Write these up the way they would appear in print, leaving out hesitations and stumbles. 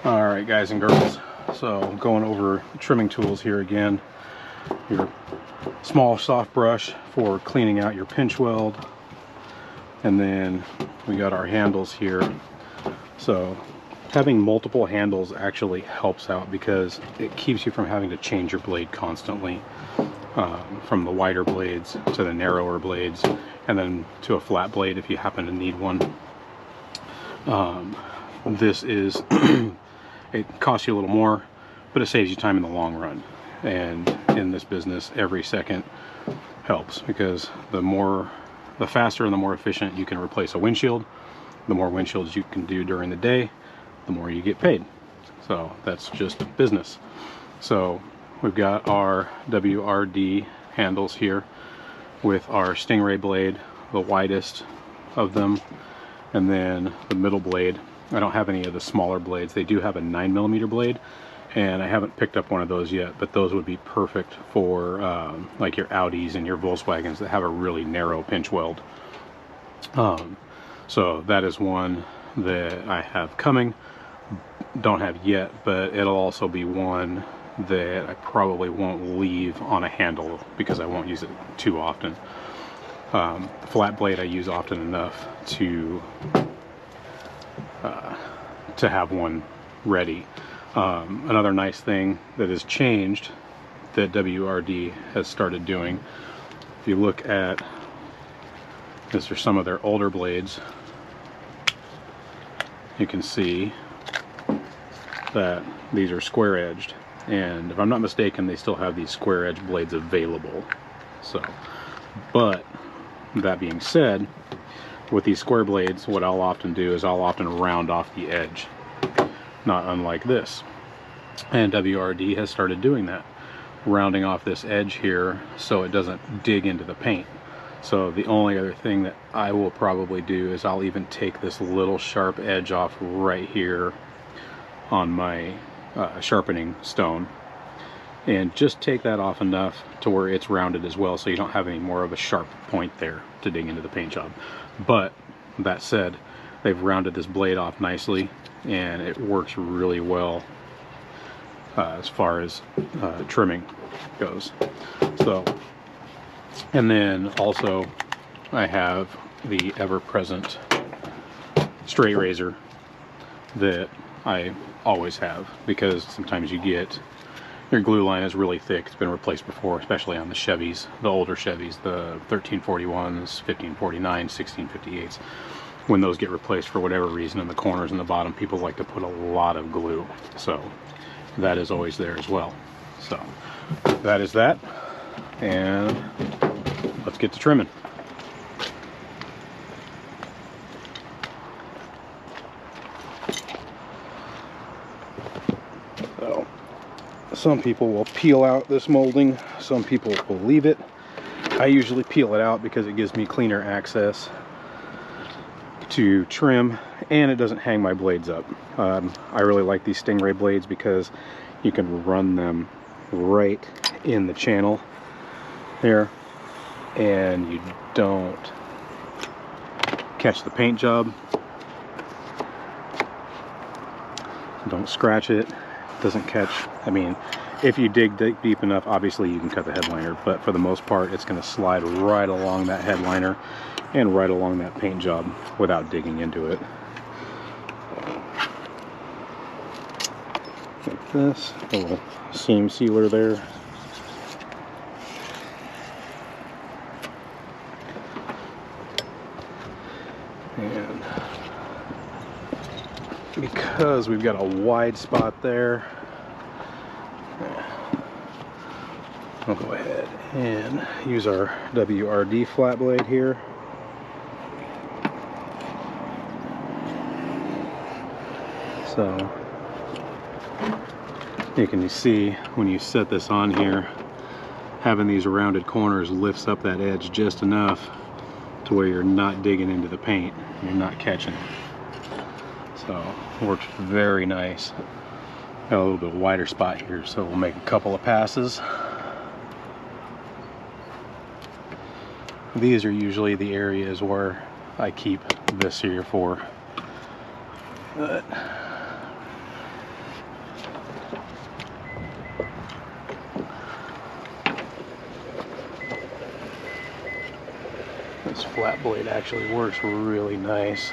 Alright guys and girls, so going over trimming tools here again. Your small soft brush for cleaning out your pinch weld, and then we got our handles here. So having multiple handles actually helps out because it keeps you from having to change your blade constantly, from the wider blades to the narrower blades, and then to a flat blade if you happen to need one. This is it costs you a little more, but it saves you time in the long run. And in this business, every second helps, because the faster and the more efficient you can replace a windshield, the more windshields you can do during the day, the more you get paid. So that's just business. So we've got our WRD handles here with our Stingray blade, the widest of them, and then the middle blade. I don't have any of the smaller blades. They do have a 9mm blade, and I haven't picked up one of those yet, but those would be perfect for like your Audis and your Volkswagens that have a really narrow pinch weld. So that is one that I have coming. Don't have yet, but it'll also be one that I probably won't leave on a handle because I won't use it too often. The flat blade I use often enough to have one ready. Another nice thing that has changed that WRD has started doing, if you look at these are some of their older blades, you can see that these are square edged, and if I'm not mistaken they still have these square edge blades available. So, but that being said, with these square blades, what I'll often do is I'll often round off the edge, not unlike this. And WRD has started doing that, rounding off this edge here so it doesn't dig into the paint. So the only other thing that I will probably do is I'll even take this little sharp edge off right here on my sharpening stone, and just take that off enough to where it's rounded as well, so you don't have any more of a sharp point there to dig into the paint job. But that said, they've rounded this blade off nicely, and it works really well as far as trimming goes. So, and then also I have the ever-present straight razor that I always have, because sometimes you get your glue line is really thick. It's been replaced before, especially on the Chevys, the older Chevys, the 1341s, 1549, 1658s. When those get replaced for whatever reason in the corners and the bottom, people like to put a lot of glue. So that is always there as well. So that is that, and let's get to trimming. So some people will peel out this molding, some people will leave it. I usually peel it out because it gives me cleaner access to trim, and it doesn't hang my blades up. I really like these Stingray blades because you can run them right in the channel there, and you don't catch the paint job, don't scratch it, doesn't catch. I mean, if you dig deep enough, obviously you can cut the headliner, but for the most part it's going to slide right along that headliner and right along that paint job without digging into it. Like this, a little seam sealer there. And because we've got a wide spot there, I'll go ahead and use our WRD flat blade here. So you can see when you set this on here, having these rounded corners lifts up that edge just enough to where you're not digging into the paint, you're not catching it. So it works very nice. Got a little bit wider spot here, so we'll make a couple of passes. These are usually the areas where I keep this here for. But flat blade actually works really nice.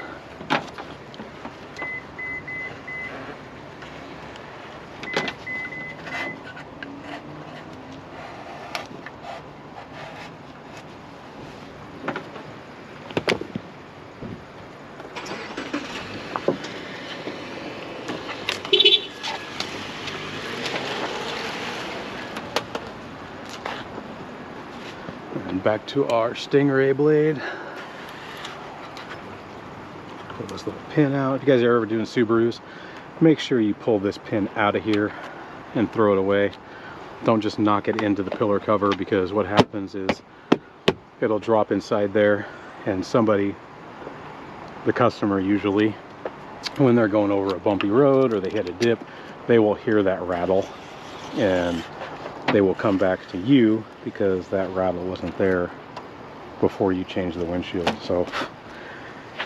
And back to our Stingray blade. Pull this little pin out. If you guys are ever doing Subarus, make sure you pull this pin out of here and throw it away. Don't just knock it into the pillar cover, because what happens is it'll drop inside there, and somebody, the customer usually, when they're going over a bumpy road or they hit a dip, they will hear that rattle and they will come back to you because that rattle wasn't there before you changed the windshield. So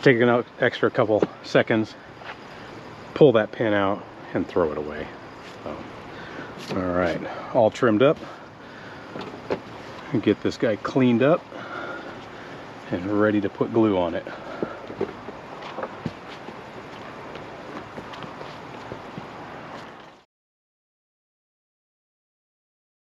take an extra couple seconds, pull that pin out and throw it away. So, all right, all trimmed up. Get this guy cleaned up and ready to put glue on it.